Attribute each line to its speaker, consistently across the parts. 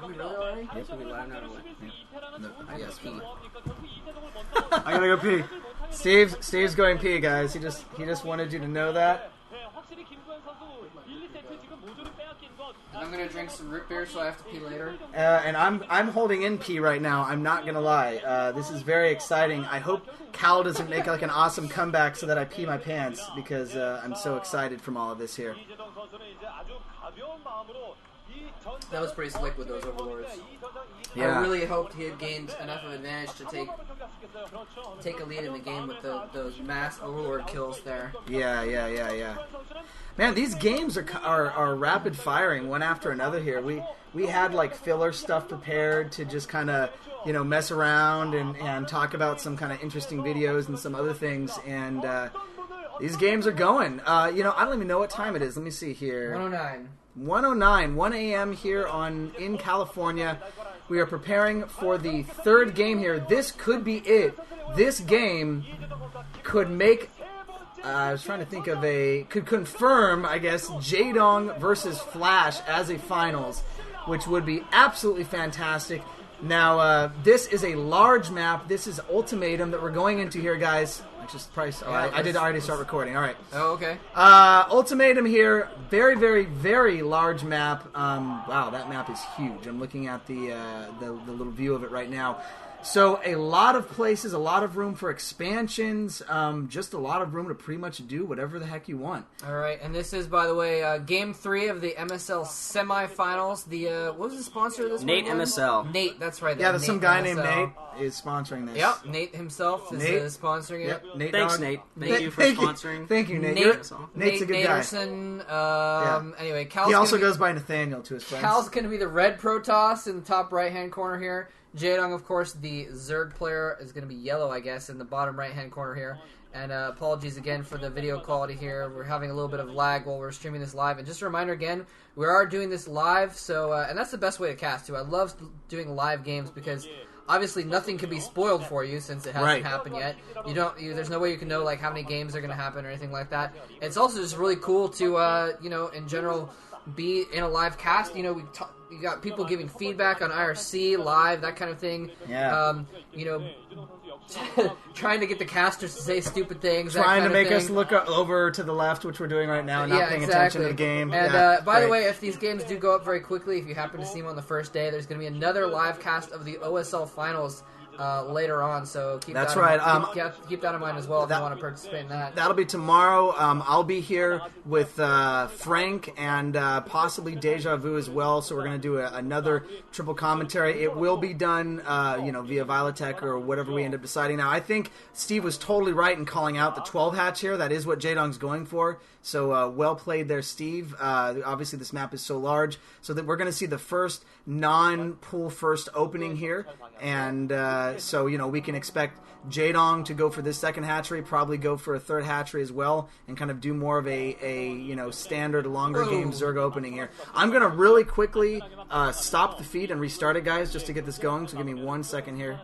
Speaker 1: Are we really already?
Speaker 2: Yes, we live now.
Speaker 1: I guess pee.
Speaker 3: I gotta go pee. Steve's going pee, guys. He just wanted you to know that.
Speaker 1: And I'm gonna drink some root beer, so I have to pee later.
Speaker 3: And I'm holding in pee right now. I'm not gonna lie. This is very exciting. I hope Cal doesn't make like an awesome comeback so that I pee my pants because I'm so excited from all of this here.
Speaker 1: That was pretty slick with those overlords.
Speaker 3: Yeah.
Speaker 1: I really hoped he had gained enough of an advantage to take a lead in the game with those mass overlord kills there.
Speaker 3: Yeah. Man, these games are rapid firing one after another here. We had like filler stuff prepared to just kind of mess around and talk about some kind of interesting videos and some other things, and these games are going. I don't even know what time it is. Let me see here. 1:09, 1 a.m. here in California. We are preparing for the third game here. This could be it. This game could make... I was trying to think of could confirm, I guess, Jaedong versus Flash as a finals, which would be absolutely fantastic. Now, this is a large map. This is Ultimatum that we're going into here, guys. I did already start recording. All right.
Speaker 1: Oh, okay.
Speaker 3: Ultimatum here. Very, very, very large map. Wow, that map is huge. I'm looking at the little view of it right now. So a lot of places, a lot of room for expansions, just a lot of room to pretty much do whatever the heck you want.
Speaker 1: All right, and this is, by the way, Game 3 of the MSL Semifinals. What was the sponsor of this
Speaker 2: Nate
Speaker 1: one?
Speaker 2: MSL.
Speaker 1: Nate, that's right.
Speaker 3: Yeah, there's some guy
Speaker 1: MSL.
Speaker 3: named Nate is sponsoring this.
Speaker 1: Yep, Nate himself is sponsoring it.
Speaker 3: Yep, Nate
Speaker 2: Thanks,
Speaker 3: Dog.
Speaker 2: Nate. Thank you for sponsoring.
Speaker 3: Thank you, Nate. Nate's a good
Speaker 1: Naterson,
Speaker 3: guy.
Speaker 1: Anyway, Cal's
Speaker 3: he also goes by Nathaniel to his friends.
Speaker 1: Cal's going to be the red Protoss in the top right-hand corner here. Jaedong, of course, the Zerg player, is going to be yellow, I guess, in the bottom right-hand corner here. And apologies again for the video quality here. We're having a little bit of lag while we're streaming this live. And just a reminder again, we are doing this live, so and that's the best way to cast, too. I love doing live games because obviously nothing can be spoiled for you since it hasn't happened yet. There's no way you can know like how many games are going to happen or anything like that. It's also just really cool to, in general, be in a live cast. You got people giving feedback on IRC, live, that kind of thing.
Speaker 3: Yeah.
Speaker 1: Trying to get the casters to say stupid things.
Speaker 3: Trying to make us look over to the left, which we're doing right now, not paying attention to the game.
Speaker 1: And by the way, if these games do go up very quickly, if you happen to see them on the first day, there's going to be another live cast of the OSL Finals later on, so keep that in mind as well if you want to participate in that.
Speaker 3: That'll be tomorrow. I'll be here with Frank and possibly Deja Vu as well, so we're going to do another triple commentary. It will be done via Violetech or whatever we end up deciding. Now, I think Steve was totally right in calling out the 12 hatch here. That is what Jaedong's going for, so well played there, Steve. Obviously, this map is so large, so that we're going to see the first non-pool first opening here, and so we can expect Jaedong to go for this second hatchery, probably go for a third hatchery as well, and kind of do more of a standard longer game Zerg opening here. I'm going to really quickly stop the feed and restart it, guys, just to get this going, so give me 1 second here.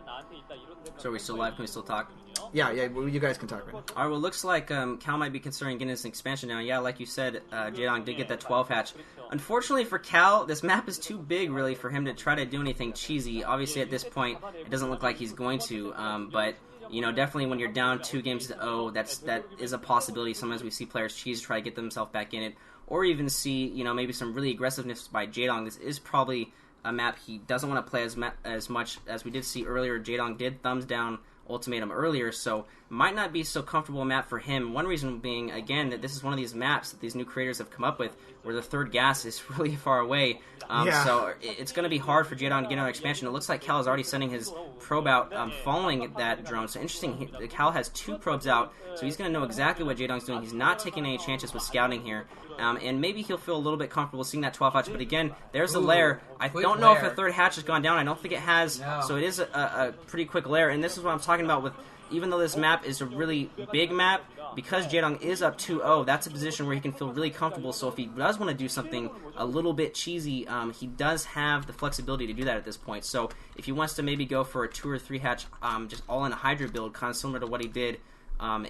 Speaker 2: So are we still live? Can we still talk?
Speaker 3: Yeah, you guys can talk right now.
Speaker 2: All right, well, it looks like Cal might be considering getting this expansion now. Yeah, like you said, Jaedong did get that 12 hatch. Unfortunately for Cal, this map is too big, really, for him to try to do anything cheesy. Obviously, at this point, it doesn't look like he's going to, but... definitely when you're down 2-0, that is a possibility. Sometimes we see players cheese to try to get themselves back in it, or even see, maybe some really aggressiveness by Jaedong. This is probably a map he doesn't want to play as much as we did see earlier. Jaedong did thumbs down Ultimatum earlier, so might not be so comfortable a map for him. One reason being, again, that this is one of these maps that these new creators have come up with where the third gas is really far away. So it's going to be hard for Jaedong to get another expansion. It looks like Cal is already sending his probe out following that drone. So interesting, Cal has 2 probes out, so he's going to know exactly what Jaedong's doing. He's not taking any chances with scouting here. And maybe he'll feel a little bit comfortable seeing that 12 hatch. But again, there's a lair. I don't know if the third hatch has gone down. I don't think it has. No. So it is a pretty quick lair. And this is what I'm talking about with, even though this map is a really big map, because Jaedong is up 2-0, that's a position where he can feel really comfortable. So if he does want to do something a little bit cheesy, he does have the flexibility to do that at this point. So if he wants to maybe go for a 2 or 3 hatch, just all in a Hydra build, kind of similar to what he did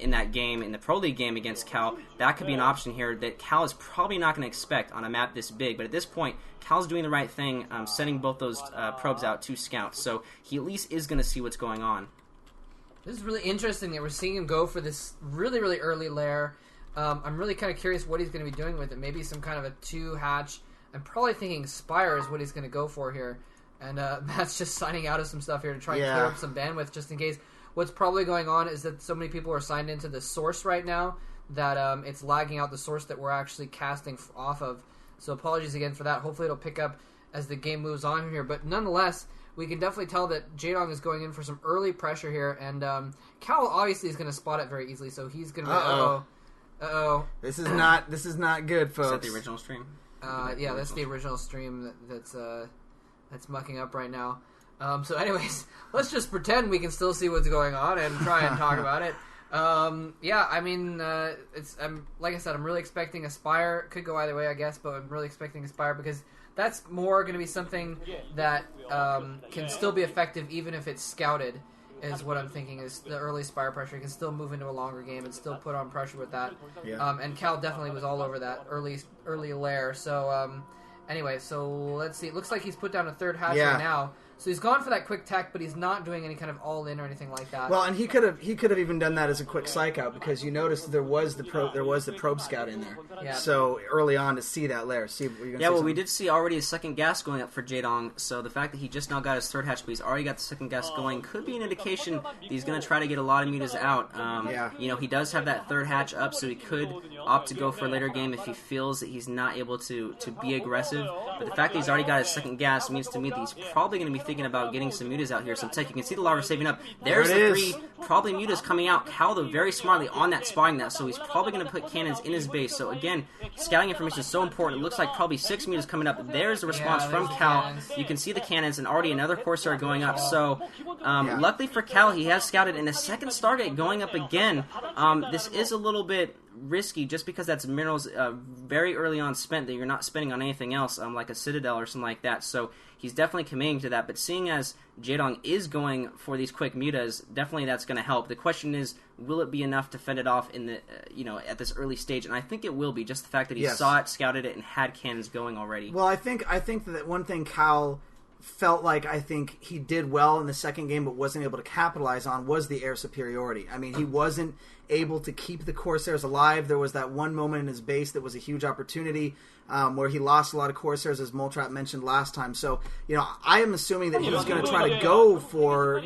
Speaker 2: in that game, in the Pro League game against Cal, that could be an option here that Cal is probably not going to expect on a map this big. But at this point, Cal's doing the right thing, sending both those probes out to scout. So he at least is going to see what's going on.
Speaker 1: This is really interesting that we're seeing him go for this really, really early lair. I'm really kind of curious what he's going to be doing with it. Maybe some kind of a 2-hatch. I'm probably thinking Spire is what he's going to go for here. And Matt's just signing out of some stuff here to try and clear up some bandwidth just in case. What's probably going on is that so many people are signed into the source right now that it's lagging out the source that we're actually casting off of. So apologies again for that. Hopefully it'll pick up as the game moves on here. But nonetheless, we can definitely tell that Jaedong is going in for some early pressure here. And Cal obviously is going to spot it very easily. So he's going to be... Uh-oh.
Speaker 3: This is not good, folks.
Speaker 2: Is that the original stream?
Speaker 1: Yeah, that's the original stream that's mucking up right now. So anyways, let's just pretend we can still see what's going on and try and talk about it. Yeah, I mean, like I said, I'm really expecting Aspire. Could go either way, I guess, but I'm really expecting Aspire because that's more going to be something that can still be effective even if it's scouted, is what I'm thinking. Is the early Spire pressure can still move into a longer game and still put on pressure with that.
Speaker 3: Yeah.
Speaker 1: And Cal definitely was all over that early lair. So anyway, so let's see. It looks like he's put down a 3rd hatch right now. So he's gone for that quick tech, but he's not doing any kind of all-in or anything like that.
Speaker 3: Well, and he could have even done that as a quick psych out because you noticed there was the probe scout in there.
Speaker 1: Yeah.
Speaker 3: So early on to see that layer. See,
Speaker 2: we did see already a second gas going up for Jaedong. So the fact that he just now got his 3rd hatch, but he's already got the second gas going, could be an indication that he's going to try to get a lot of mutas out. You know, he does have that 3rd hatch up, so he could opt to go for a later game if he feels that he's not able to be aggressive. But the fact that he's already got his second gas means to me that he's probably going to be thinking about getting some mutas out here. Some tech. You can see the larva saving up. There's the 3 probably mutas coming out. Cal, though, very smartly on that spotting that, so he's probably going to put cannons in his base. So again, scouting information is so important. It looks like probably 6 mutas coming up. There's the response from Cal.
Speaker 1: Cannons.
Speaker 2: You can see the cannons and already another Corsair going up. So luckily for Cal, he has scouted in a second Stargate going up again. This is a little bit risky just because that's minerals very early on spent that you're not spending on anything else, like a Citadel or something like that. So he's definitely committing to that. But seeing as Jaedong is going for these quick mutas, definitely that's going to help. The question is, will it be enough to fend it off in the at this early stage? And I think it will be. Just the fact that he saw it, scouted it, and had cannons going already.
Speaker 3: Well, I think that one thing Cal felt like I think he did well in the second game but wasn't able to capitalize on was the air superiority. I mean, he wasn't able to keep the Corsairs alive. There was that one moment in his base that was a huge opportunity where he lost a lot of Corsairs, as Moltrap mentioned last time. So, I am assuming that he was going to try to go for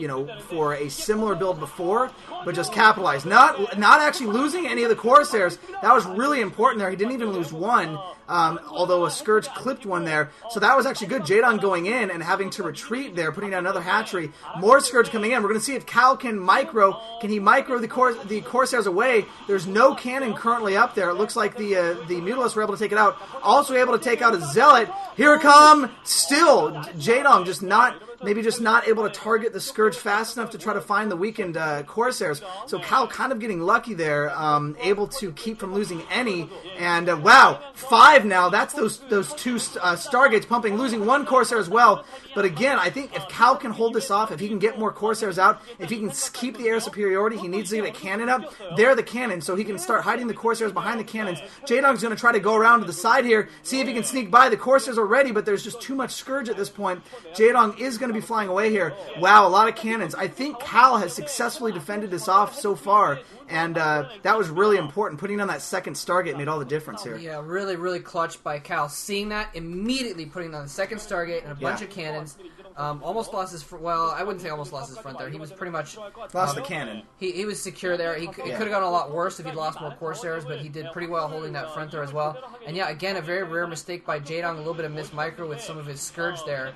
Speaker 3: a similar build before, but just capitalize. Not actually losing any of the Corsairs. That was really important there. He didn't even lose one, although a Scourge clipped one there. So that was actually good. Jaedong going in and having to retreat there, putting down another hatchery. More Scourge coming in. We're going to see if Cal can micro. Can he micro the Corsairs away? There's no cannon currently up there. It looks like the Mutalisks were able to take it out. Also able to take out a Zealot. Here it come. Still, Jaedong just not able to target the Scourge fast enough to try to find the weakened Corsairs. So Cal kind of getting lucky there, able to keep from losing any. And wow, 5 now. That's those 2 Stargates pumping, losing 1 Corsair as well. But again, I think if Cal can hold this off, if he can get more Corsairs out, if he can keep the air superiority, he needs to get a cannon up. They're the cannon, so he can start hiding the Corsairs behind the cannons. Jaedong's going to try to go around to the side here, see if he can sneak by. The Corsairs are ready, but there's just too much Scourge at this point. Jaedong is going to be flying away here. Wow, a lot of cannons. I think Cal has successfully defended this off so far, and that was really important. Putting on that second Stargate made all the difference here.
Speaker 1: Yeah, really, really clutch by Cal. Seeing that, immediately putting on the second Stargate and a bunch of cannons. Almost lost his I wouldn't say almost lost his front there. He was pretty much
Speaker 3: lost the cannon.
Speaker 1: He was secure there. It could have gone a lot worse if he'd lost more Corsairs, but he did pretty well holding that front there as well. And yeah, again, a very rare mistake by Jaedong. A little bit of missed micro with some of his Scourge there,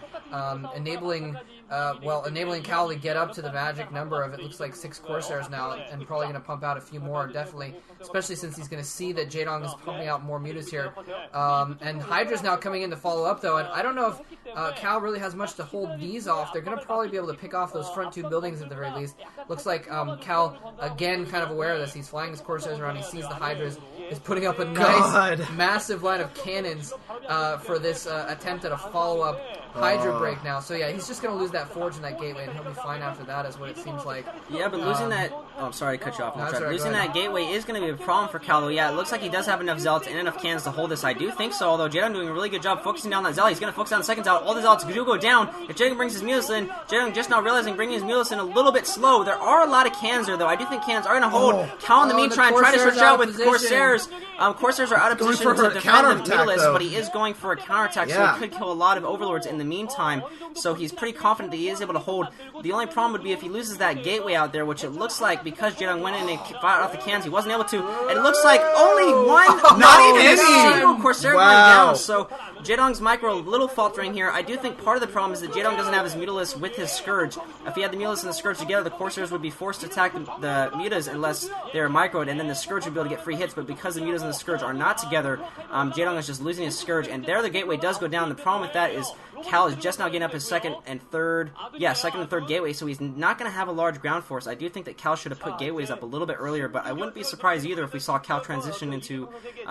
Speaker 1: enabling Cal to get up to the magic number of, it looks like 6 Corsairs now, and probably going to pump out a few more, definitely, especially since he's going to see that Jaedong is pumping out more mutas here. And Hydra's now coming in to follow up, though, and I don't know if Cal really has much to hold these off. They're going to probably be able to pick off those front 2 buildings at the very least. Looks like Cal, again, kind of aware of this. He's flying his Corsairs around, he sees the Hydras, is putting up a nice, massive line of cannons for this attempt at a follow-up Hydra break now. So yeah, he's just going to lose that Forge and that Gateway, and he'll be fine after that is what it seems like.
Speaker 2: Yeah, but losing that... Oh, I'm sorry to cut you off.
Speaker 1: No,
Speaker 2: losing that Gateway is going to be a problem for Cal, though. Yeah, it looks like he does have enough Zealots and enough cannons to hold this. I do think so, although Jaedong doing a really good job focusing down that Zealot. He's going to focus on the second Zealot. All the Zealots do go down. If Jaedong brings his Mulus in, Jaedong just now realizing bringing his Mulus in a little bit slow. There are a lot of cannons there, though. I do think cannons are going to hold. Cal, in the meantime, trying to switch out with Corsairs. Corsairs are out of position to defend the Mulus, but he is going for a counterattack, so he could kill a lot of Overlords in the meantime. So he's pretty confident that he is able to hold. The only problem would be if he loses that Gateway out there, which it looks like because Jaedong went in and fired off the cannons, he wasn't able to. And it looks like only one, not even a single Corsair going down. So Jaedong's micro, little faltering here. I do think part of the problem is that Jaedong doesn't have his Mutalisk with his Scourge. If he had the Mutalisk and the Scourge together, the Corsairs would be forced to attack the Mutas unless they're microed, and then the Scourge would be able to get free hits. But because the Mutas and the Scourge are not together, Jaedong is just losing his Scourge, and there the Gateway does go down. The problem with that is Cal is just now getting up his second and third Gateway, so he's not going to have a large ground force. I do think that Cal should have put Gateways up a little bit earlier, but I wouldn't be surprised either if we saw Cal transition into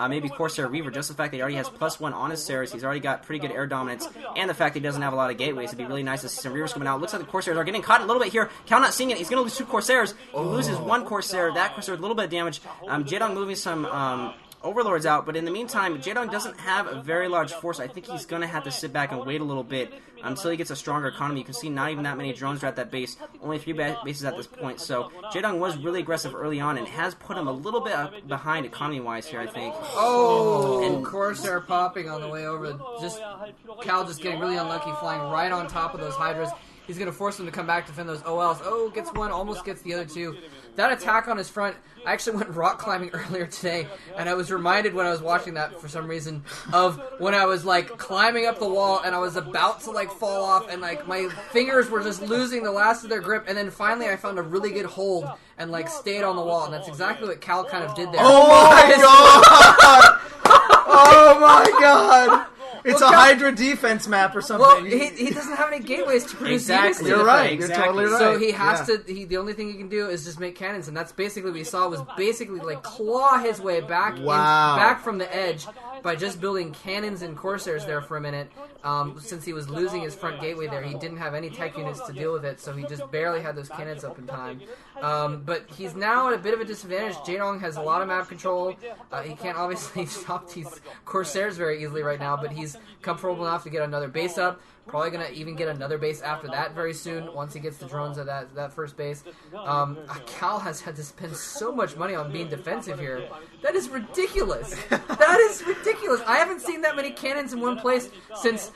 Speaker 2: maybe Corsair Reaver. Just the fact that he already has +1 on his Ceres, he's already got pretty good air dominance, and the fact that he doesn't have a lot of Gateways, it'd be really nice to see some Reavers coming out. Looks like the Corsairs are getting caught a little bit here. Cal not seeing it. He's going to lose 2 Corsairs. He loses 1 Corsair. That Corsair with a little bit of damage. Jaedong moving some Overlords out, but in the meantime, Jaedong doesn't have a very large force. I think he's going to have to sit back and wait a little bit until he gets a stronger economy. You can see not even that many drones are at that base, only 3 bases at this point. So Jaedong was really aggressive early on and has put him a little bit behind economy-wise here, I think.
Speaker 1: Oh, and Corsair popping on the way over. Cal just getting really unlucky, flying right on top of those Hydras. He's going to force him to come back to defend those OLs. Oh, gets one, almost gets the other 2. That attack on his front, I actually went rock climbing earlier today, and I was reminded when I was watching that, for some reason, of when I was, like, climbing up the wall, and I was about to, like, fall off, and, like, my fingers were just losing the last of their grip, and then finally I found a really good hold and, like, stayed on the wall, and that's exactly what Cal kind of did there.
Speaker 3: Oh, my God! Oh, my God! It's a Hydra defense map or something.
Speaker 1: Well, he doesn't have any gateways to produce
Speaker 3: Exactly. You're right.
Speaker 2: Exactly.
Speaker 3: You're totally right.
Speaker 1: So he has to. The only thing he can do is just make cannons, and that's basically what he saw was basically like claw his way back back from the edge by just building cannons and Corsairs there for a minute. Since he was losing his front gateway there, he didn't have any tech units to deal with it, so he just barely had those cannons up in time. But he's now at a bit of a disadvantage. Jaedong has a lot of map control. He can't obviously stop these Corsairs very easily right now, but he's comfortable enough to get another base up. Probably going to even get another base after that very soon, once he gets the drones at that first base. Cal has had to spend so much money on being defensive here. That is ridiculous. That is ridiculous. I haven't seen that many cannons in one place since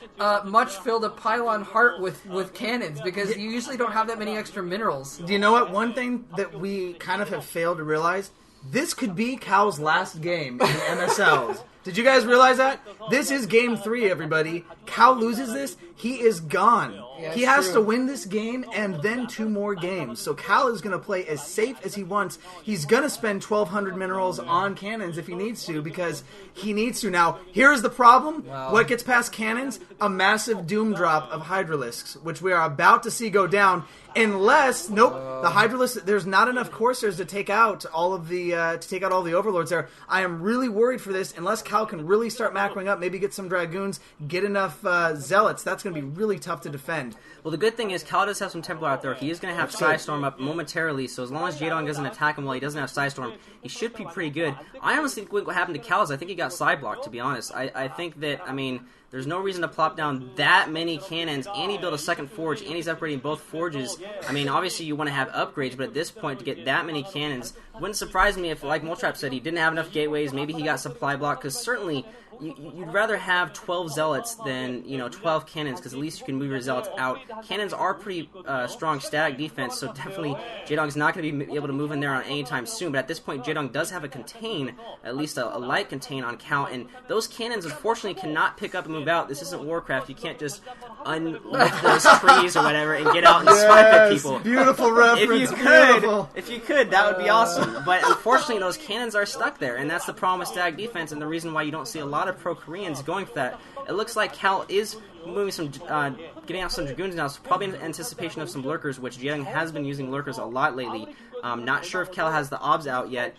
Speaker 1: Much filled a pylon heart with cannons, because you usually don't have that many extra minerals.
Speaker 3: Do you know what? One thing that we kind of have failed to realize, this could be Cal's last game in MSLs. Did you guys realize that? This is game 3, everybody. Cal loses this, he is gone.
Speaker 1: Yeah,
Speaker 3: he has to win this game and then 2 more games. So Cal is going to play as safe as he wants. He's going to spend 1,200 minerals on cannons if he needs to, because he needs to. Now, here's the problem.
Speaker 1: Wow.
Speaker 3: What gets past cannons? A massive doom drop of Hydralisks, which we are about to see go down. Unless, the Hydralisk, there's not enough Corsairs to take out all of the Overlords there. I am really worried for this. Unless Cal can really start macroing up, maybe get some Dragoons, get enough Zealots, that's going to be really tough to defend.
Speaker 2: Well, the good thing is Cal does have some Templar out there. He is going to have Psystorm up momentarily, so as long as Jaedong doesn't attack him while he doesn't have Psystorm, he should be pretty good. I honestly think what happened to Cal is I think he got side blocked, to be honest. I think that, there's no reason to plop down that many cannons, and he built a second forge, and he's upgrading both forges. Obviously you want to have upgrades, but at this point, to get that many cannons, wouldn't surprise me if, like Moltrap said, he didn't have enough gateways, maybe he got supply block, because certainly you'd rather have 12 Zealots than 12 cannons, because at least you can move your Zealots out. Cannons are pretty strong static defense, so definitely Jaedong's not going to be able to move in there on any time soon, but at this point Jaedong does have a contain, at least a light contain on Cal, and those cannons unfortunately cannot pick up and move out. This isn't Warcraft. You can't just unlift those trees or whatever and get out and swipe at people.
Speaker 3: Beautiful reference.
Speaker 2: If you could, that would be awesome. But unfortunately, those cannons are stuck there, and that's the problem with static defense, and the reason why you don't see a lot of pro Koreans going for that. It looks like Cal is moving some, getting out some Dragoons now, so probably in anticipation of some Lurkers, which Jaedong has been using Lurkers a lot lately. Not sure if Cal has the obs out yet.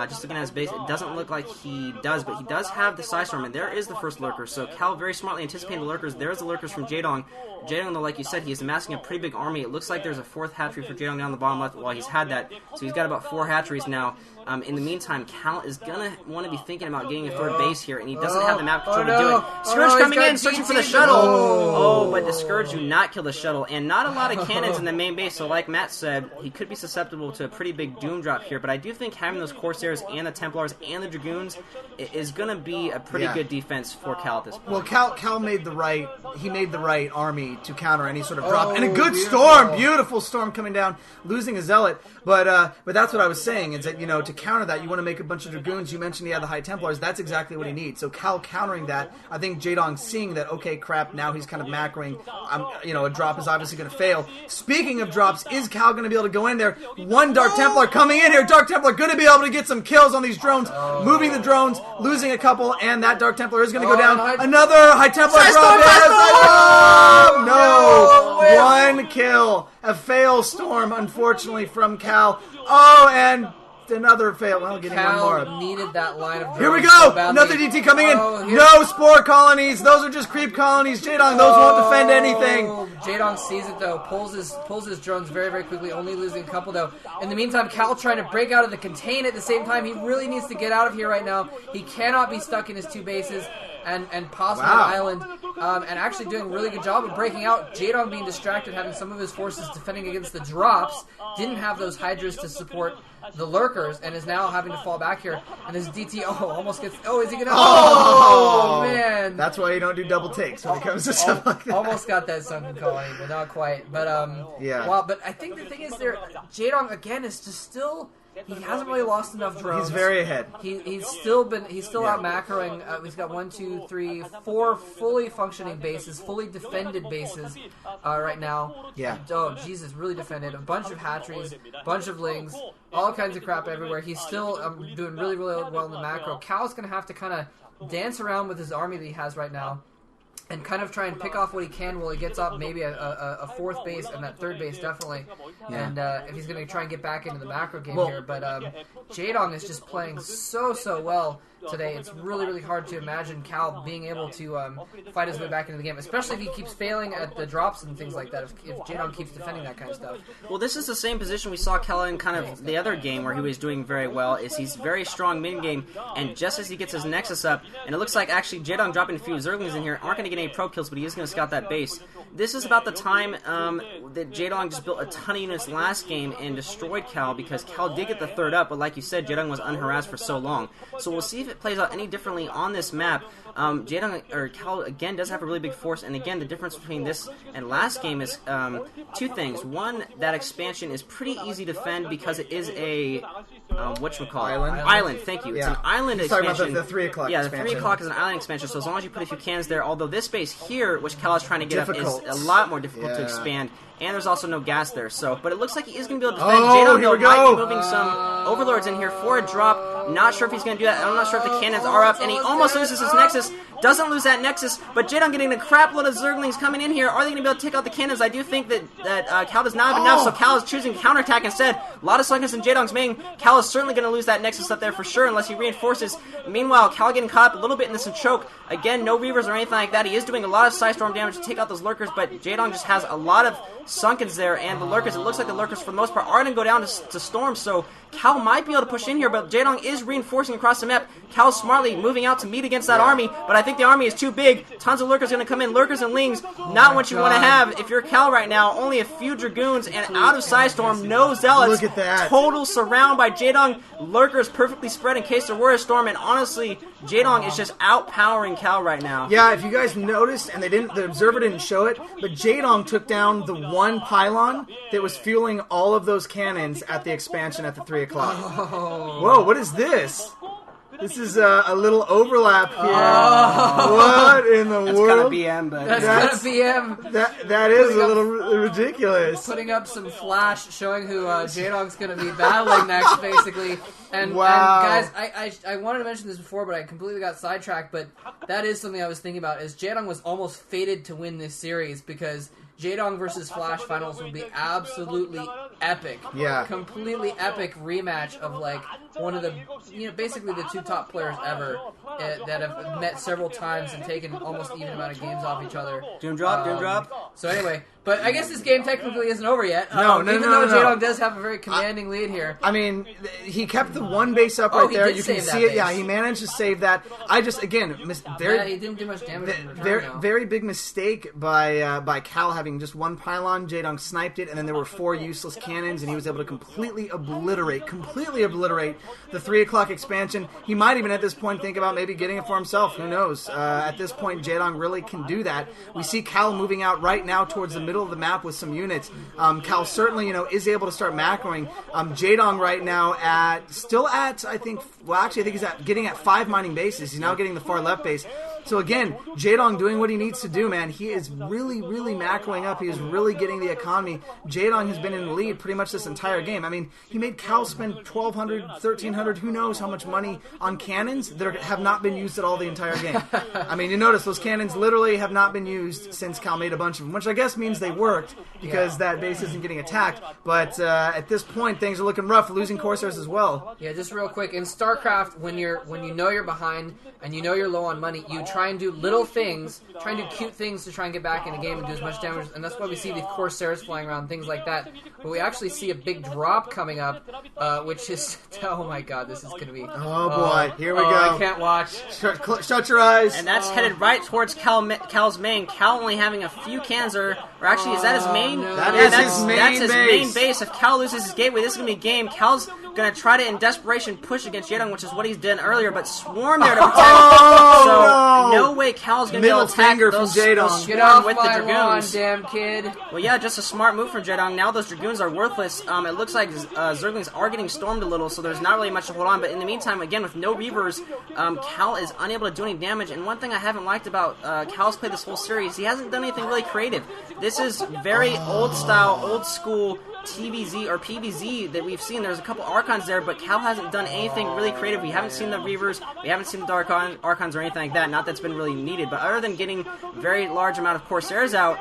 Speaker 2: Just looking at his base, it doesn't look like he does, but he does have the Psystorm, and there is the first Lurker. So Cal very smartly anticipating the Lurkers. There's the Lurkers from Jaedong. Jaedong, though, like you said, he's amassing a pretty big army. It looks like there's a 4th hatchery for Jaedong down the bottom left. Well, he's had that, so he's got about 4 hatcheries now. In the meantime, Cal is going to want to be thinking about getting a 3rd base here, and he doesn't have the map control to do it. Scourge coming in, searching for the shuttle. Oh, but the Scourge do not kill the shuttle, and not a lot of cannons in the main base, so like Matt said, he could be susceptible to a pretty big Doom drop here, but I do think having those Corsairs and the Templars and the Dragoons is going to be a pretty good defense for Cal at this point.
Speaker 3: Well, Cal made the right army to counter any sort of drop, and a good storm, beautiful storm coming down, losing a Zealot, but that's what I was saying, is that, you know, to counter that, you want to make a bunch of Dragoons. You mentioned he had the High Templars. That's exactly what he needs. So Cal countering that, I think Jaedong seeing that, okay, crap, now he's kind of macroing, a drop is obviously going to fail. Speaking of drops, is Cal going to be able to go in there? One Dark Templar coming in here. Dark Templar going to be able to get some kills on these drones, moving the drones, losing a couple, and that Dark Templar is going to go down. Another High Templar drop. No! One kill. A fail storm, unfortunately, from Cal. Oh, and another fail. Well, getting
Speaker 1: Cal
Speaker 3: one more.
Speaker 1: needed that line of drones.
Speaker 3: Here we go!
Speaker 1: So
Speaker 3: another DT coming in. No spore colonies. Those are just creep colonies. Jaedong, those won't defend anything.
Speaker 1: Jaedong sees it, though. Pulls his drones very, very quickly, only losing a couple, though. In the meantime, Cal trying to break out of the contain at the same time. He really needs to get out of here right now. He cannot be stuck in his 2 bases. And possibly an island, and actually doing a really good job of breaking out. Jaedong being distracted, having some of his forces defending against the drops, didn't have those Hydras to support the Lurkers, and is now having to fall back here. And this DT, almost gets, is he gonna? Oh man!
Speaker 3: That's why you don't do double takes when it comes to stuff like that.
Speaker 1: Almost got that sunken colony, but not quite. But
Speaker 3: yeah.
Speaker 1: Well, but I think the thing is, Jaedong again is just still. He hasn't really lost enough drones.
Speaker 3: He's very ahead.
Speaker 1: He's still out macroing. He's got 1, 2, 3, 4 fully functioning bases, fully defended bases right now.
Speaker 3: Yeah.
Speaker 1: Oh Jesus, really defended. A bunch of hatcheries, bunch of lings, all kinds of crap everywhere. He's still doing really, really well in the macro. Cal's gonna have to kind of dance around with his army that he has right now, and kind of try and pick off what he can while he gets up maybe a 4th base and that 3rd base definitely. Yeah. And if he's going to try and get back into the macro game here. But Jaedong is just playing so well today. It's really, really hard to imagine Cal being able to fight his way back into the game, especially if he keeps failing at the drops and things like that, if Jaedong keeps defending that kind of stuff.
Speaker 2: Well, this is the same position we saw Cal in kind of the other game where he was doing very well, is he's very strong mid-game, and just as he gets his Nexus up, and it looks like actually Jaedong dropping a few Zerglings in here, aren't going to get any pro kills, but he is going to scout that base. This is about the time that Jaedong just built a ton of units last game and destroyed Cal, because Cal did get the 3rd up, but like you said, Jaedong was unharassed for so long. So we'll see if it plays out any differently on this map. Cal again does have a really big force, and again the difference between this and last game is 2 things. One, that expansion is pretty easy to defend because it is a island. Thank you.
Speaker 3: Yeah.
Speaker 2: It's an island
Speaker 3: He's
Speaker 2: expansion.
Speaker 3: talking about the 3 o'clock
Speaker 2: expansion.
Speaker 3: expansion.
Speaker 2: The 3 o'clock is an island expansion, so as long as you put a few cannons there, although this base here, which Cal is trying to get
Speaker 3: difficult.
Speaker 2: up, is a lot more difficult to expand. And there's also no gas there, but it looks like he is going to be able to defend. Jaedong might be moving some Overlords in here for a drop. Not sure if he's going to do that. I'm not sure if the cannons are up, and he almost loses his Nexus. Doesn't lose that Nexus, but Jaedong getting a crap load of Zerglings coming in here. Are they going to be able to take out the cannons? I do think that Cal does not have enough, so Cal is choosing counterattack instead. A lot of Sunkens in Jaedong's main. Cal is certainly going to lose that Nexus up there for sure, unless he reinforces. Meanwhile, Cal getting caught up a little bit in this choke. Again, no Reavers or anything like that. He is doing a lot of Psystorm damage to take out those Lurkers, but Jaedong just has a lot of Sunkens there, and the Lurkers, it looks like the Lurkers for the most part are going to go down to Storm, so Cal might be able to push in here, but Jaedong is reinforcing across the map. Cal smartly moving out to meet against that army, but I think the army is too big. Tons of Lurkers going to come in. Lurkers and Lings, not what you want to have if you're Cal right now. Only a few Dragoons and out of Psystorm, no Zealots.
Speaker 3: Look at that.
Speaker 2: Total surround by Jaedong. Lurkers perfectly spread in case there were a storm, and honestly, Jaedong is just outpowering Cal right now.
Speaker 3: Yeah, if you guys noticed, and the observer didn't show it, but Jaedong took down the one pylon that was fueling all of those cannons at the expansion at the 3 o'clock.
Speaker 1: Oh.
Speaker 3: Whoa, what is this? This is a little overlap here.
Speaker 1: Oh.
Speaker 3: What in the
Speaker 2: That's
Speaker 3: world?
Speaker 2: gotta be M, but
Speaker 1: That's gonna be him.
Speaker 3: That is a little ridiculous.
Speaker 1: Putting up some flash showing who Jaedong's going to be battling next, basically. And,
Speaker 3: Wow.
Speaker 1: and guys, I wanted to mention this before, but I completely got sidetracked. But that is something I was thinking about, is Jaedong was almost fated to win this series because Jaedong versus Flash finals would be absolutely epic.
Speaker 3: Yeah.
Speaker 1: Completely epic rematch of, like, one of the, basically the two top players ever that have met several times and taken almost even amount of games off each other.
Speaker 2: Doom drop.
Speaker 1: So anyway, but I guess this game technically isn't over yet.
Speaker 3: No,
Speaker 1: even though Jaedong does have a very commanding lead here.
Speaker 3: I mean, he kept the one base up right
Speaker 1: he
Speaker 3: there.
Speaker 1: did
Speaker 3: You can
Speaker 1: save that
Speaker 3: see it.
Speaker 1: base.
Speaker 3: Yeah, he managed to save that. I just, again,
Speaker 1: Yeah, he didn't do much damage in return, though.
Speaker 3: very big mistake by Cal having just one pylon. Jaedong sniped it, and then there were 4 useless cannons, and he was able to completely obliterate the 3 o'clock expansion. He might even at this point think about maybe getting it for himself. Who knows? At this point, Jaedong really can do that. We see Cal moving out right now towards the middle of the map with some units. Cal certainly, is able to start macroing. Jaedong right now I think he's getting at 5 mining bases. He's now getting the far left base. So again, Jaedong doing what he needs to do, man. He is really, really macroing up. He is really getting the economy. Jaedong has been in the lead pretty much this entire game. I mean, he made Cal spend 1,200, 1,300, who knows how much money on cannons that have not been used at all the entire game. I mean, you notice those cannons literally have not been used since Cal made a bunch of them, which I guess means they worked because that base isn't getting attacked. But at this point, things are looking rough, losing Corsairs as well.
Speaker 1: Yeah, just real quick, in StarCraft, when you know you're behind and you know you're low on money, you try and do little things, try and do cute things to try and get back in the game and do as much damage, and that's why we see these Corsairs flying around, things like that. But we actually see a big drop coming up, which is, oh my god, this is going to be...
Speaker 3: Oh boy, here we go.
Speaker 1: I can't watch.
Speaker 3: Shut your eyes.
Speaker 2: And that's headed right towards Cal's main. Cal only having a few cans, or actually, is that his main?
Speaker 1: No.
Speaker 3: That's his
Speaker 2: main base. If Cal loses his gateway, this is going to be a game. Cal's going to try to, in desperation, push against Jaedong, which is what he's done earlier, but Swarm there to protect him. So, no way Cal's going to be able to attack those
Speaker 3: Jaedong.
Speaker 1: Get off
Speaker 2: with
Speaker 1: my
Speaker 2: the Dragoons.
Speaker 1: lawn, damn kid.
Speaker 2: Well, yeah, just a smart move from Jaedong. Now those Dragoons are worthless. It looks like Zerglings are getting stormed a little, so there's not really much to hold on. But in the meantime, again, with no Reavers, Cal is unable to do any damage. And one thing I haven't liked about Cal's play this whole series, he hasn't done anything really creative. This is very old style, old school TVZ or PVZ that we've seen. There's a couple Archons there, but Cal hasn't done anything really creative. We haven't seen the Reavers, we haven't seen the Dark Archons or anything like that. Not that's been really needed, but other than getting very large amount of Corsairs out,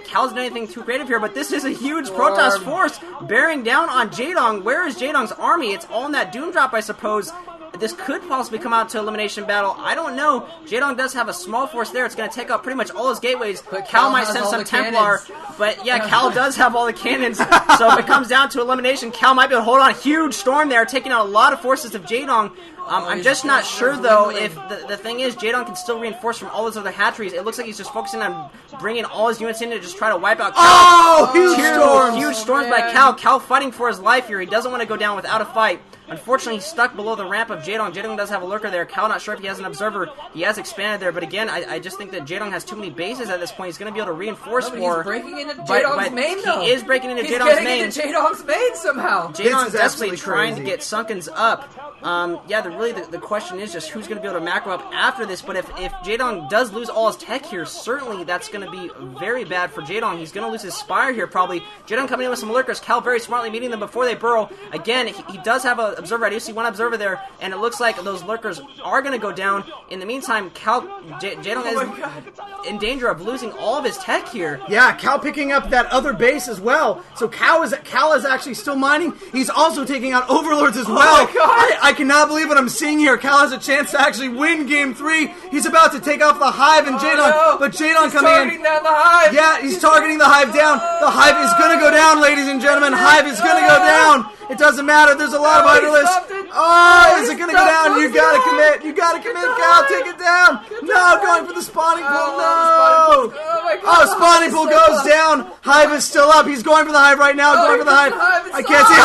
Speaker 2: Cal's done anything too creative here, but this is a huge Protoss force bearing down on Jaedong. Where is Jaedong's army? It's all in that Doom Drop, I suppose. This could possibly come out to elimination battle. I don't know. Jaedong does have a small force there. It's going to take out pretty much all his gateways.
Speaker 1: But
Speaker 2: Cal might send some Templar. But yeah, Cal does have all the cannons. So if it comes down to elimination, Cal might be able to hold on. Huge storm there, taking out a lot of forces of Jaedong. I'm just not sure, though, if the thing is, Jaedong can still reinforce from all those other hatcheries. It looks like he's just focusing on bringing all his units in to just try to wipe out Cal.
Speaker 3: Oh, huge storms!
Speaker 2: Huge storms by Cal. Cal fighting for his life here. He doesn't want to go down without a fight. Unfortunately, he's stuck below the ramp of Jaedong. Jaedong does have a lurker there. Cal not sure if he has an observer. He has expanded there, but again, I just think that Jaedong has too many bases at this point. He's going to be able to reinforce more.
Speaker 1: He's breaking into Jaedong's main, though.
Speaker 2: He is breaking into
Speaker 1: He's
Speaker 2: Jaedong's main.
Speaker 1: getting into Jaedong's main somehow.
Speaker 2: Jaedong's desperately trying to get Sunkens up. The question is just who's going to be able to macro up after this. But if Jaedong does lose all his tech here, certainly that's going to be very bad for Jaedong. He's going to lose his Spire here probably. Jaedong coming in with some lurkers. Cal very smartly meeting them before they burrow. Again, he does have an observer. I do see one observer there, and it looks like those lurkers are going to go down. In the meantime, Jaedong is in danger of losing all of his tech here.
Speaker 3: Yeah, Cal picking up that other base as well. So Cal is actually still mining. He's also taking out Overlords as well.
Speaker 1: Oh my God.
Speaker 3: I cannot believe what I'm seeing here. Cal has a chance to actually win Game 3. He's about to take off the Hive and Jaedong,
Speaker 1: no.
Speaker 3: but Jaedong
Speaker 1: He's
Speaker 3: coming
Speaker 1: targeting
Speaker 3: in.
Speaker 1: down the Hive.
Speaker 3: Yeah, he's targeting the Hive down. The Hive is going to go down, ladies and gentlemen. Hive is going to go down. It doesn't matter. There's a lot of Idolists. Oh, is it going to go down? You got to commit. You got to commit, Cal. Take it down. No, going for the spawning pool. No.
Speaker 1: Oh my God.
Speaker 3: Oh, spawning pool goes down. Hive is still up. He's going for the Hive right now. Going for the Hive. I can't see.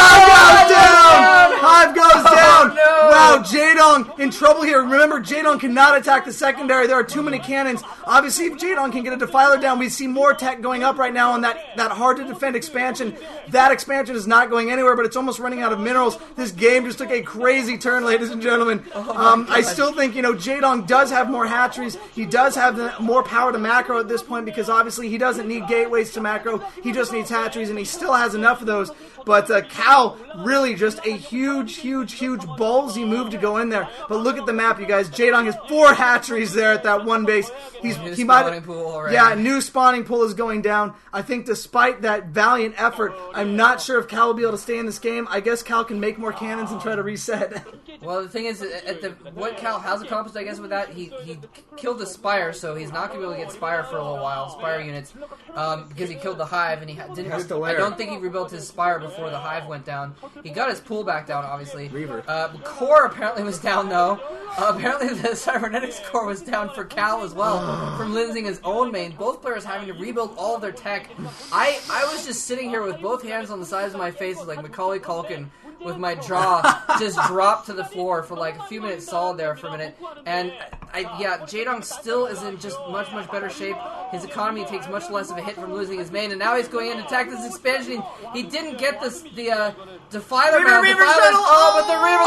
Speaker 3: Hive goes down.
Speaker 1: No.
Speaker 3: Wow, Jaedong in trouble here. Remember, Jaedong cannot attack the secondary. There are too many cannons. Obviously, if Jaedong can get a Defiler down, we see more tech going up right now on that hard-to-defend expansion. That expansion is not going anywhere, but it's almost almost running out of minerals. This game just took a crazy turn, ladies and gentlemen. I still think, Jaedong does have more hatcheries. He does have more power to macro at this point because obviously he doesn't need gateways to macro. He just needs hatcheries, and he still has enough of those. But Cal, really just a huge ballsy move to go in there. But look at the map, you guys. Jaedong has 4 hatcheries there at that one base. New spawning pool is going down. I think despite that valiant effort, I'm not sure if Cal will be able to stay in this game. I guess Cal can make more cannons and try to reset.
Speaker 1: Well, the thing is, what Cal has accomplished, I guess, with that, he killed the Spire, so he's not going to be able to get Spire for a little while, Spire units, because he killed the Hive, and he didn't. I don't think he rebuilt his Spire before the Hive went down. He got his pool back down, obviously.
Speaker 3: Reaver.
Speaker 1: Core apparently was down, though. Apparently the Cybernetics core was down for Cal as well, from losing his own main. Both players having to rebuild all of their tech. I was just sitting here with both hands on the sides of my face like Macaulay Culkin, with my jaw just dropped to the floor for like a few minutes solid there for a minute. And Jaedong still is in just much better shape. His economy takes much less of a hit from losing his main, and now he's going in to attack this expansion. He didn't get the Defiler mount. But the Reaver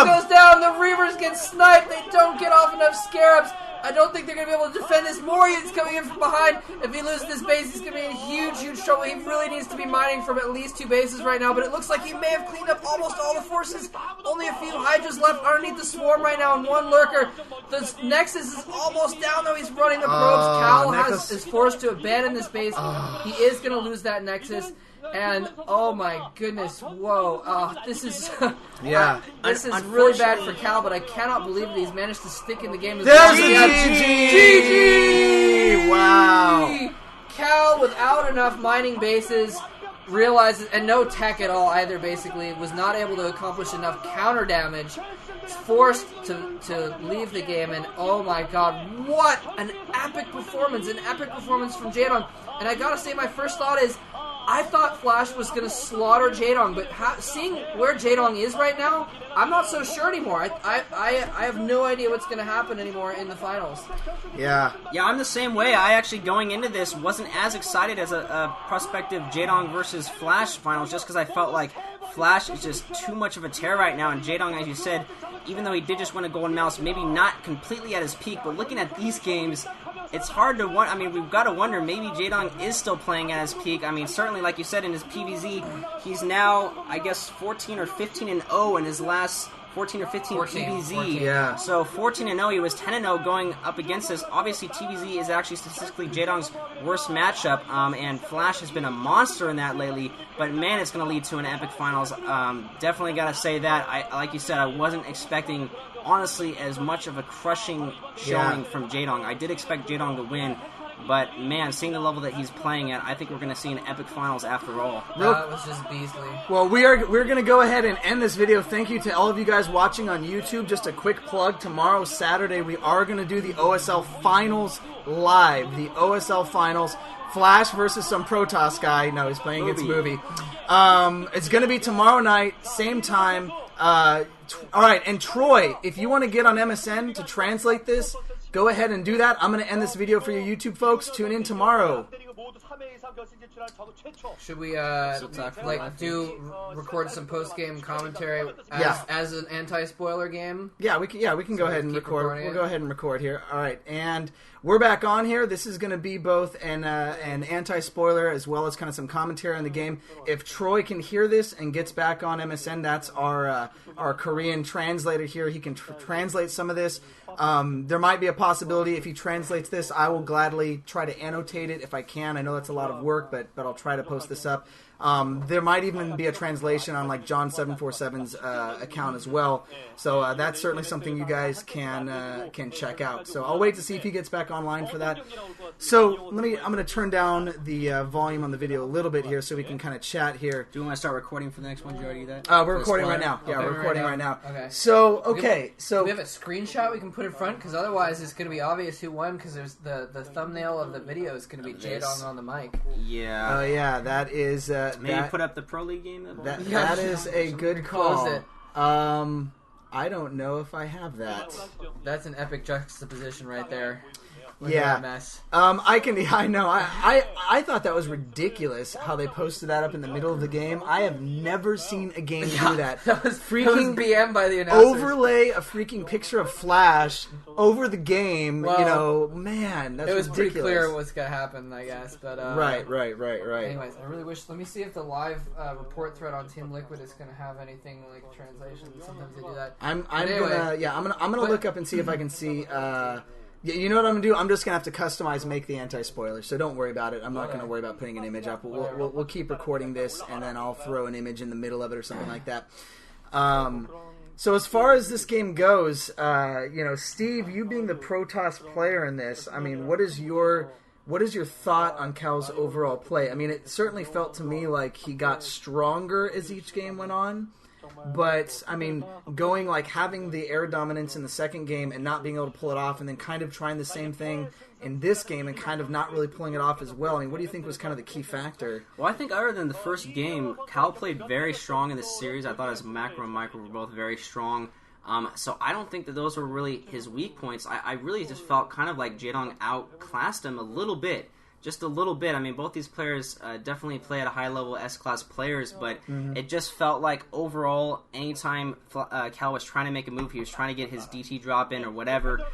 Speaker 1: goes down. The Reavers get sniped. They don't get off enough scarabs. I don't think they're going to be able to defend this. More units coming in from behind. If he loses this base, he's going to be in huge trouble. He really needs to be mining from at least 2 bases right now, but it looks like he may have cleaned up almost all the forces. Only a few Hydras left underneath the swarm right now, and 1 Lurker. The Nexus is almost down, though. He's running the probes. Cal is forced to abandon this base. He is going to lose that Nexus. And oh my goodness, whoa! This is this is really bad for Cal, but I cannot believe that he's managed to stick in the game.
Speaker 3: There's a GG! Wow!
Speaker 1: Cal, without enough mining bases, realizes, and no tech at all either. Basically, was not able to accomplish enough counter damage. Forced to leave the game, and oh my god, what an epic performance! An epic performance from Jaedong. And I gotta say, my first thought is, I thought Flash was going to slaughter Jaedong, but seeing where Jaedong is right now, I'm not so sure anymore. I have no idea what's going to happen anymore in the finals.
Speaker 3: Yeah,
Speaker 2: I'm the same way. I actually, going into this, wasn't as excited as a prospective Jaedong versus Flash finals, just because I felt like Flash is just too much of a tear right now, and Jaedong, as you said, even though he did just win a golden mouse, maybe not completely at his peak, but looking at these games, it's hard to wonder. I mean, we've got to wonder, maybe Jaedong is still playing at his peak. I mean, certainly, like you said, in his PvZ, he's now, I guess, 14 or 15-0 in his last 14 or 15 TVZ.
Speaker 3: 14. Yeah.
Speaker 2: So 14-0, he was 10-0 going up against this. Obviously, TVZ is actually statistically Jaedong's worst matchup, and Flash has been a monster in that lately. But man, it's going to lead to an epic finals. Definitely got to say that. Like you said, I wasn't expecting, honestly, as much of a crushing showing from Jaedong. I did expect Jaedong to win, but man, seeing the level that he's playing at, I think we're going to see an epic finals after all.
Speaker 1: That was just beastly.
Speaker 3: Well, we're going to go ahead and end this video. Thank you to all of you guys watching on YouTube. Just a quick plug. Tomorrow, Saturday, we are going to do the OSL Finals live. The OSL Finals. Flash versus some Protoss guy. No, he's playing against Movie. It's going to be tomorrow night, same time. Alright, and Troy, if you want to get on MSN to translate this, go ahead and do that. I'm going to end this video for you YouTube folks. Tune in tomorrow.
Speaker 1: Should we record some post game commentary as an anti-spoiler game?
Speaker 3: Yeah, we can go ahead and record. We'll go ahead and record here. All right, and we're back on here. This is going to be both an anti-spoiler as well as kind of some commentary on the game. If Troy can hear this and gets back on MSN, that's our Korean translator here. He can translate some of this. There might be a possibility if he translates this, I will gladly try to annotate it if I can. I know that's a lot of work, but I'll try to post this up. There might even be a translation on like John 747's account as well. So that's certainly something you guys can check out. So I'll wait to see if he gets back online for that. So I'm going to turn down the volume on the video a little bit here so we can kind of chat here.
Speaker 2: Do you want to start recording for the next one? Did you already do that?
Speaker 3: We're recording right now. Yeah, we're recording right now.
Speaker 1: Okay.
Speaker 3: So
Speaker 1: do we have a screenshot we can put in front? Because otherwise it's going to be obvious who won, because there's the thumbnail of the video is going to be Jaedong on the mic.
Speaker 2: Yeah.
Speaker 3: Oh yeah, that is
Speaker 2: maybe put up the Pro League game.
Speaker 3: That is a good call.
Speaker 1: Close it.
Speaker 3: I don't know if I have that.
Speaker 1: That's an epic juxtaposition right there. with
Speaker 3: Yeah.
Speaker 1: that mess.
Speaker 3: I know. I thought that was ridiculous how they posted that up in the middle of the game. I have never seen a game do that.
Speaker 1: That was
Speaker 3: freaking
Speaker 1: BM by the announcers.
Speaker 3: overlay a freaking picture of Flash over the game.
Speaker 1: Well,
Speaker 3: Man, that's
Speaker 1: it was
Speaker 3: ridiculous.
Speaker 1: pretty clear what's gonna happen, I guess. But
Speaker 3: Right.
Speaker 1: Anyways, I really wish. Let me see if the live report thread on Team Liquid is gonna have anything like translation. Sometimes they do that.
Speaker 3: I'm
Speaker 1: anyway,
Speaker 3: gonna look up and see if I can see. You know what I'm gonna do? I'm just gonna have to customize, make the anti-spoiler. So don't worry about it. I'm not gonna worry about putting an image up. We'll keep recording this, and then I'll throw an image in the middle of it or something like that. So as far as this game goes, Steve, you being the Protoss player in this, I mean, what is your thought on Cal's overall play? I mean, it certainly felt to me like he got stronger as each game went on. But, I mean, having the air dominance in the second game and not being able to pull it off, and then kind of trying the same thing in this game and kind of not really pulling it off as well. I mean, what do you think was kind of the key factor?
Speaker 2: Well, I think other than the first game, Cal played very strong in this series. I thought his macro and micro were both very strong. So I don't think that those were really his weak points. I really just felt kind of like Jaedong outclassed him a little bit. Just a little bit. I mean, both these players definitely play at a high level, S-class players, but it just felt like overall, anytime Cal was trying to make a move, he was trying to get his DT drop in or whatever,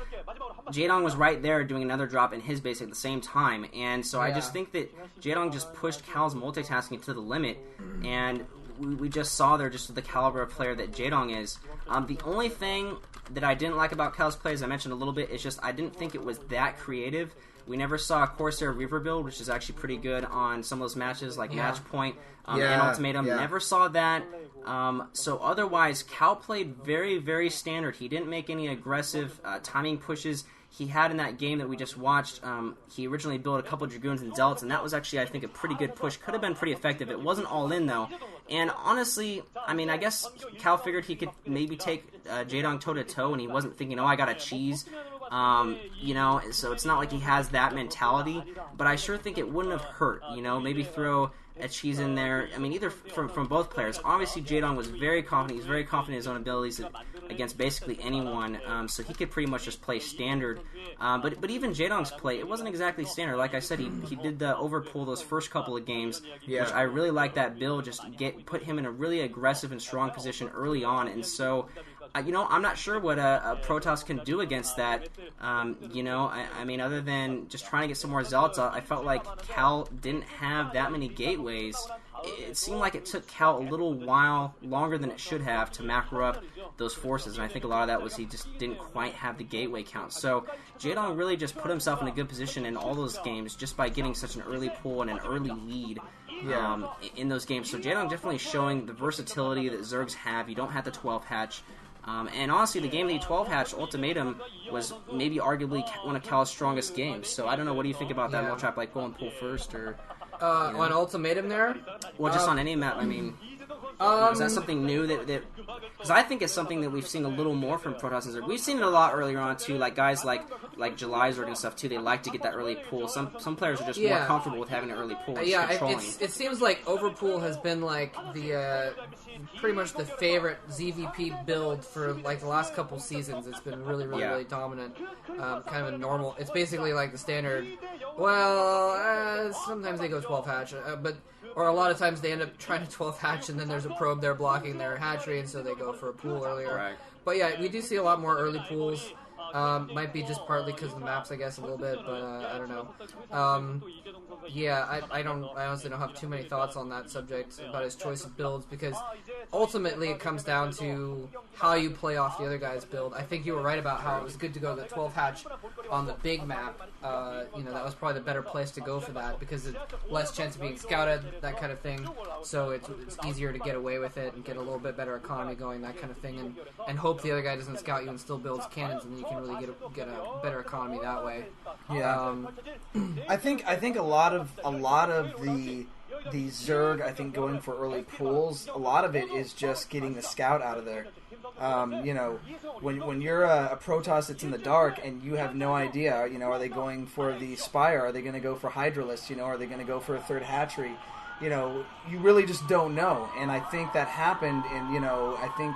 Speaker 2: Jaedong was right there doing another drop in his base at the same time. And so I just think that Jaedong just pushed Cal's multitasking to the limit, and we just saw there just the caliber of player that Jaedong is. The only thing that I didn't like about Cal's play, as I mentioned a little bit, is just I didn't think it was that creative. We never saw a Corsair Reaver build, which is actually pretty good on some of those matches, like Match Point and Ultimatum. Never saw that. So otherwise, Cal played very, very standard. He didn't make any aggressive timing pushes. He had in that game that we just watched, he originally built a couple Dragoons and Zealots, and that was actually, I think, a pretty good push. Could have been pretty effective. It wasn't all in, though. And honestly, I mean, I guess Cal figured he could maybe take Jaedong toe-to-toe, and he wasn't thinking, I got a cheese. So it's not like he has that mentality, but I sure think it wouldn't have hurt, maybe throw a cheese in there. I mean, either from both players. Obviously, Jaedong was very confident. He's very confident in his own abilities against basically anyone, so he could pretty much just play standard. But even Jaedong's play, it wasn't exactly standard. Like I said, he did the overpull those first couple of games, which I really like that build. Just put him in a really aggressive and strong position early on, and so I'm not sure what a Protoss can do against that. I mean, other than just trying to get some more Zealots, I felt like Cal didn't have that many gateways. It seemed like it took Cal a little while longer than it should have to macro up those forces, and I think a lot of that was he just didn't quite have the gateway count. So Jaedong really just put himself in a good position in all those games just by getting such an early pull and an early lead. In those games. So Jaedong definitely showing the versatility that Zergs have. You don't have the 12 hatch. And honestly, the game that he 12 hatched, Ultimatum, was maybe arguably one of Cal's strongest games. So I don't know, what do you think about that? Multrap, like go and pull first, or
Speaker 1: on Ultimatum there?
Speaker 2: Well, just on any map. I mean, is that something new that? Because I think it's something that we've seen a little more from Protoss and Zerg. We've seen it a lot earlier on too. Like guys like Jelizord and stuff too. They like to get that early pull. Some players are just more comfortable with having an early pull.
Speaker 1: It seems like Overpool has been like the pretty much the favorite ZVP build for like the last couple seasons. It's been really dominant. Kind of a normal. It's basically like the standard. Well, sometimes they go 12 hatch, or a lot of times they end up trying to 12 hatch, and then there's a probe there blocking their hatchery, and so they go for a pool earlier.
Speaker 2: Right.
Speaker 1: But yeah, we do see a lot more early pools. Might be just partly because of the maps, I guess, a little bit, but I don't know. I honestly don't have too many thoughts on that subject about his choice of builds, because ultimately it comes down to how you play off the other guy's build. I think you were right about how it was good to go the 12 hatch on the big map. That was probably the better place to go for that, because it's less chance of being scouted, that kind of thing. So it's easier to get away with it and get a little bit better economy going, that kind of thing, and hope the other guy doesn't scout you and still builds cannons, and you can really get a better economy that way.
Speaker 3: I think a lot of the Zerg, I think, going for early pools, a lot of it is just getting the scout out of there. When you're a Protoss that's in the dark and you have no idea, are they going for the Spire? Are they going to go for Hydralisk? Are they going to go for a third hatchery? You really just don't know. And I think that happened in, I think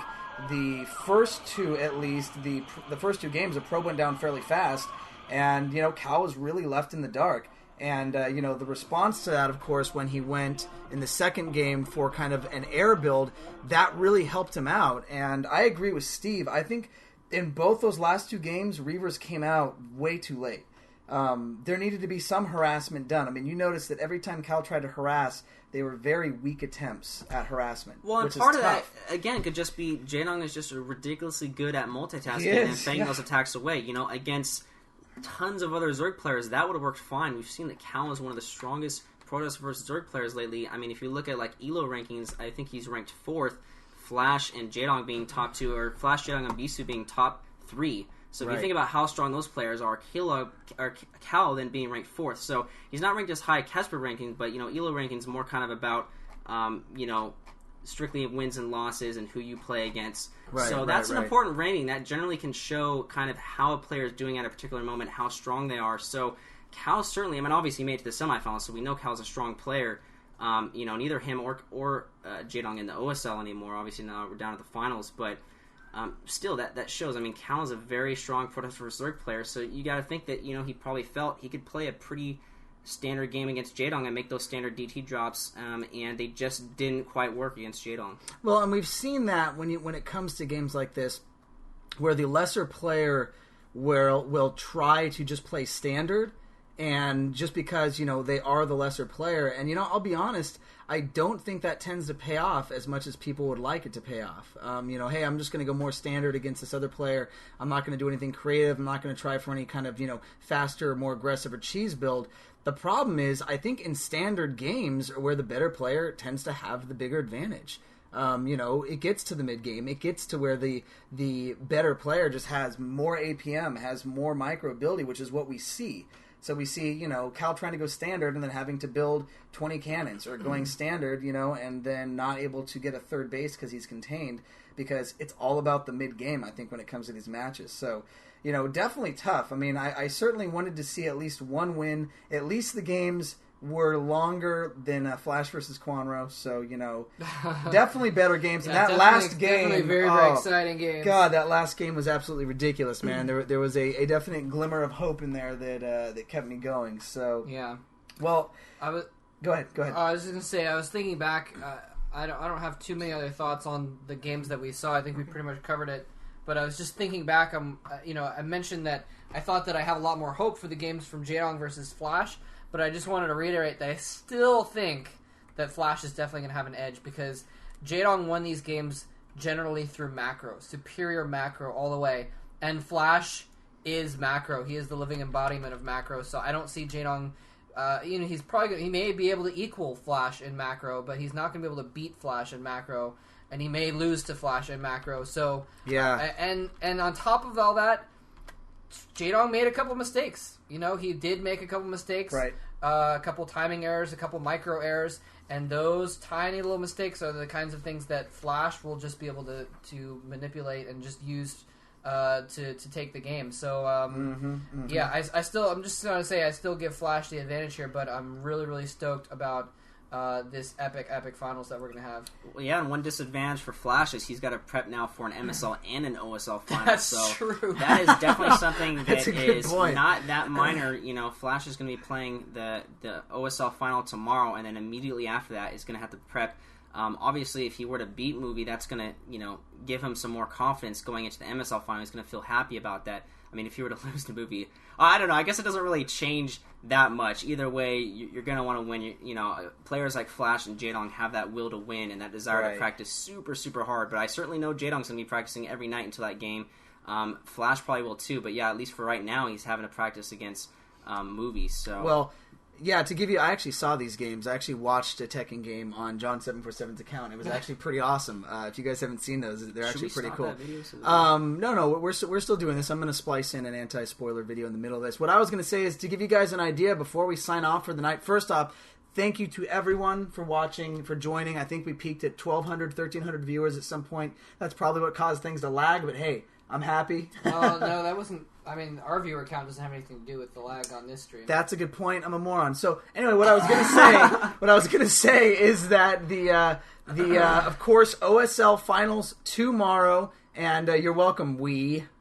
Speaker 3: the first two, at least, the first two games, the probe went down fairly fast. And, Cal was really left in the dark. And, the response to that, of course, when he went in the second game for kind of an air build, that really helped him out. And I agree with Steve. I think in both those last 2 games, Reavers came out way too late. There needed to be some harassment done. I mean, you notice that every time Cal tried to harass, they were very weak attempts at harassment.
Speaker 2: Well, and part of that, again, could just be Jaedong is just ridiculously good at multitasking and fanging those attacks away. Against tons of other Zerg players, that would have worked fine. We've seen that Cal is one of the strongest Protoss versus Zerg players lately. I mean, if you look at ELO rankings, I think he's ranked 4th, Flash and Jaedong being top 2, or Flash, Jaedong, and Bisu being top 3. So if you think about how strong those players are, Cal then being ranked 4th. So he's not ranked as high Casper rankings, but ELO rankings more kind of about strictly wins and losses and who you play against. So that's an important rating that generally can show kind of how a player is doing at a particular moment, how strong they are. So Cal certainly, obviously he made it to the semifinals, so we know Cal's a strong player. Neither him or Jaedong in the OSL anymore. Obviously now we're down to the finals, but still that shows. Cal is a very strong Protoss versus Zerg player, so you got to think that he probably felt he could play a pretty standard game against Jaedong and make those standard DT drops, and they just didn't quite work against Jaedong.
Speaker 3: Well, and we've seen that when it comes to games like this, where the lesser player will try to just play standard, and just because they are the lesser player, and I'll be honest, I don't think that tends to pay off as much as people would like it to pay off. Hey, I'm just going to go more standard against this other player. I'm not going to do anything creative. I'm not going to try for any kind of faster, more aggressive or cheese build. The problem is, I think in standard games are where the better player tends to have the bigger advantage. It gets to the mid game. It gets to where the better player just has more APM, has more micro ability, which is what we see. So we see, Cal trying to go standard and then having to build 20 cannons, or going standard, and then not able to get a third base because he's contained, because it's all about the mid game, I think, when it comes to these matches. So, definitely tough. I certainly wanted to see at least one win. At least the games were longer than Flash versus Quanro, so definitely better games. And that last game,
Speaker 1: definitely very exciting game.
Speaker 3: God, that last game was absolutely ridiculous, man. There was a definite glimmer of hope in there that kept me going. So
Speaker 1: yeah,
Speaker 3: well, go ahead.
Speaker 1: I was just gonna say, I was thinking back. I don't have too many other thoughts on the games that we saw. I think we pretty much covered it. But I was just thinking back. I mentioned that I thought that I have a lot more hope for the games from Jaedong versus Flash. But I just wanted to reiterate that I still think that Flash is definitely going to have an edge, because Jaedong won these games generally through macro, superior macro all the way. And Flash is macro. He is the living embodiment of macro. So I don't see Jaedong. He may be able to equal Flash in macro, but he's not going to be able to beat Flash in macro, and he may lose to Flash in macro. So
Speaker 3: yeah,
Speaker 1: and on top of all that, Jaedong made a couple mistakes. He did make a couple mistakes.
Speaker 3: Right.
Speaker 1: A couple timing errors, a couple micro errors, and those tiny little mistakes are the kinds of things that Flash will just be able to manipulate and just use to take the game. So yeah, I'm just going to say I still give Flash the advantage here, but I'm really, really stoked about this epic finals that we're going to have.
Speaker 2: Well, yeah, and one disadvantage for Flash is he's got to prep now for an MSL and an OSL final.
Speaker 1: That's true.
Speaker 2: That is definitely something that is
Speaker 3: point.
Speaker 2: Not that minor. Flash is going to be playing the OSL final tomorrow, and then immediately after that is going to have to prep. Obviously, if he were to beat Movie, that's going to give him some more confidence going into the MSL final. He's going to feel happy about that. If you were to lose to Movie, I don't know. I guess it doesn't really change that much. Either way, you're going to want to win. Players like Flash and Jaedong have that will to win and that desire to practice super, super hard. But I certainly know Jaedong's going to be practicing every night until that game. Flash probably will too. But yeah, at least for right now, he's having to practice against Movie. So
Speaker 3: well. Yeah, to give you, I actually saw these games. I actually watched a Tekken game on John747's account. It was actually pretty awesome. If you guys haven't seen those, they're actually pretty cool. No, we're still doing this. I'm going to splice in an anti-spoiler video in the middle of this. What I was going to say is to give you guys an idea before we sign off for the night. First off, thank you to everyone for watching, for joining. I think we peaked at 1,200, 1,300 viewers at some point. That's probably what caused things to lag, but hey, I'm happy.
Speaker 1: No, that wasn't... our viewer count doesn't have anything to do with the lag on this stream.
Speaker 3: That's a good point. I'm a moron. So anyway, what I was gonna say is that the of course OSL finals tomorrow, and you're welcome.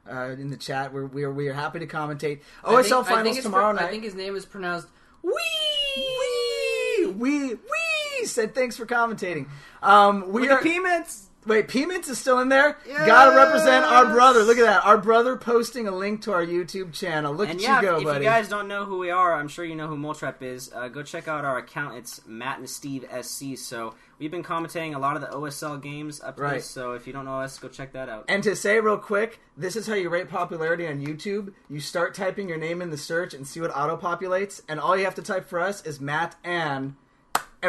Speaker 3: in the chat. We are happy to commentate.
Speaker 1: I
Speaker 3: OSL
Speaker 1: think
Speaker 3: finals tomorrow night.
Speaker 1: I think his name is pronounced
Speaker 3: We said thanks for commentating.
Speaker 2: Look at P-Mints.
Speaker 3: Wait, P-Mints is still in there?
Speaker 2: Yes!
Speaker 3: Gotta represent our brother. Look at that. Our brother posting a link to our YouTube channel. Look
Speaker 2: And
Speaker 3: at
Speaker 2: yeah,
Speaker 3: you go,
Speaker 2: if
Speaker 3: buddy.
Speaker 2: you guys don't know who we are, I'm sure you know who Moletrap is. Go check out our account. It's Matt and Steve SC. So we've been commentating a lot of the OSL games up to
Speaker 3: Right.
Speaker 2: this. So if you don't know us, go check that out.
Speaker 3: And to say real quick, this is how you rate popularity on YouTube. You start typing your name in the search and see what auto-populates. And all you have to type for us is Matt and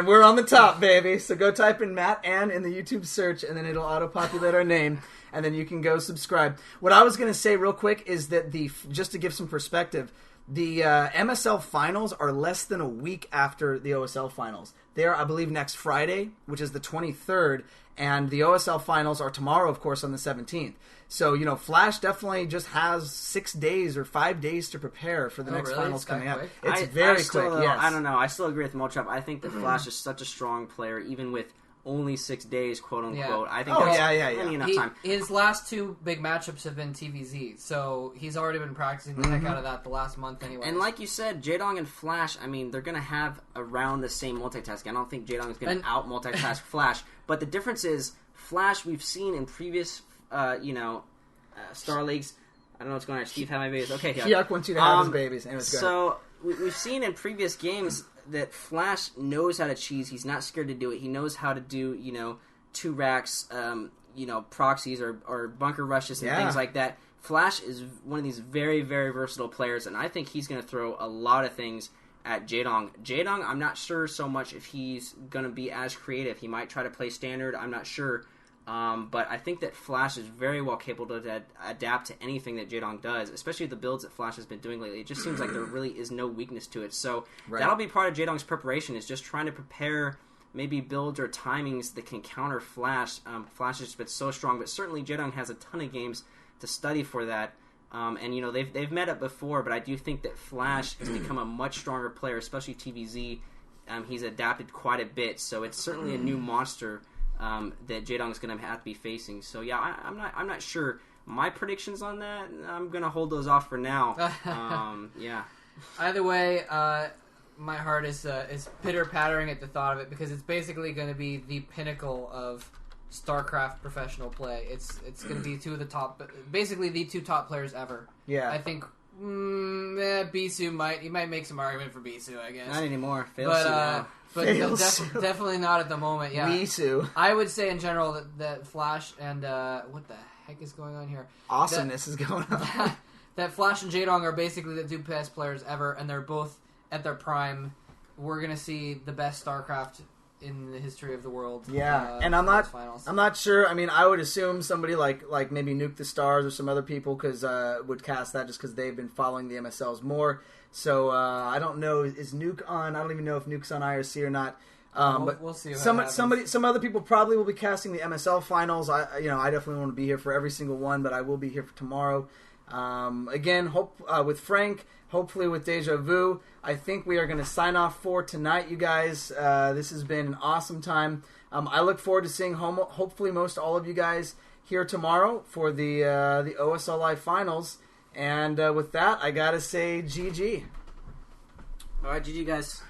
Speaker 3: we're on the top, baby. So go type in Matt in the YouTube search, and then it'll auto-populate our name, and then you can go subscribe. What I was going to say real quick is that just to give some perspective, the MSL finals are less than a week after the OSL finals. They are, I believe, next Friday, which is the 23rd, and the OSL finals are tomorrow, of course, on the 17th. So, Flash definitely just has 6 days or 5 days to prepare for the next
Speaker 1: really?
Speaker 3: finals
Speaker 1: It's that
Speaker 3: coming up.
Speaker 1: quick?
Speaker 3: It's
Speaker 2: I
Speaker 3: very
Speaker 2: still,
Speaker 3: quick, yes.
Speaker 2: I don't know. I still agree with Moletrap. I think that Flash is such a strong player, even with only 6 days, quote unquote.
Speaker 1: Yeah.
Speaker 2: I think
Speaker 3: Oh,
Speaker 2: that's
Speaker 3: yeah.
Speaker 2: plenty enough time.
Speaker 1: His last 2 big matchups have been TVZ, so he's already been practicing the heck out of that the last month anyway.
Speaker 2: And like you said, Jaedong and Flash, I mean, they're going to have around the same multitasking. I don't think Jaedong is going to out-multitask Flash. But the difference is, Flash, we've seen in previous, Star Leagues. I don't know what's going on. Steve, have my babies. Okay, yeah.
Speaker 3: Yuck wants you to have his babies. Anyways, go ahead.
Speaker 2: So, we've seen in previous games that Flash knows how to cheese. He's not scared to do it. He knows how to do, 2 racks, proxies or bunker rushes and things like that. Flash is one of these very, very versatile players, and I think he's going to throw a lot of things at Jaedong. Jaedong, I'm not sure so much if he's going to be as creative. He might try to play standard. I'm not sure. But I think that Flash is very well capable to adapt to anything that Jaedong does, especially the builds that Flash has been doing lately. It just seems like there really is no weakness to it. So that'll be part of Jaedong's preparation, is just trying to prepare maybe builds or timings that can counter Flash. Flash has been so strong, but certainly Jaedong has a ton of games to study for that. And they've met up before, but I do think that Flash has become a much stronger player, especially TVZ. He's adapted quite a bit, so it's certainly a new monster that Jaedong's going to have to be facing. So yeah, I'm not sure. My predictions on that, I'm going to hold those off for now. Yeah.
Speaker 1: Either way, my heart is pitter-pattering at the thought of it, because it's basically going to be the pinnacle of StarCraft professional play. It's going to be basically the 2 top players ever.
Speaker 3: Yeah.
Speaker 1: I think Bisu might make some argument for Bisu, I guess.
Speaker 2: Not anymore.
Speaker 1: But definitely not at the moment. Yeah,
Speaker 3: Bisu.
Speaker 1: I would say in general that Flash and what the heck is going on here?
Speaker 3: Awesomeness is going on.
Speaker 1: That Flash and Jaedong are basically the 2 best players ever, and they're both at their prime. We're gonna see the best StarCraft in the history of the world.
Speaker 3: Yeah, and I'm not sure. I mean, I would assume somebody like maybe Nuke the Stars or some other people would cast that just because they've been following the MSLs more. So I don't know. Is Nuke on? I don't even know if Nuke's on IRC or not. But
Speaker 1: we'll see.
Speaker 3: Some other people probably will be casting the MSL finals. I definitely want to be here for every single one, but I will be here for tomorrow. Again, with Frank, hopefully with Deja Vu. I think we are going to sign off for tonight, you guys. This has been an awesome time. I look forward to seeing hopefully most all of you guys here tomorrow for the OSL Live finals. And with that, I gotta say GG.
Speaker 2: All right, GG, guys.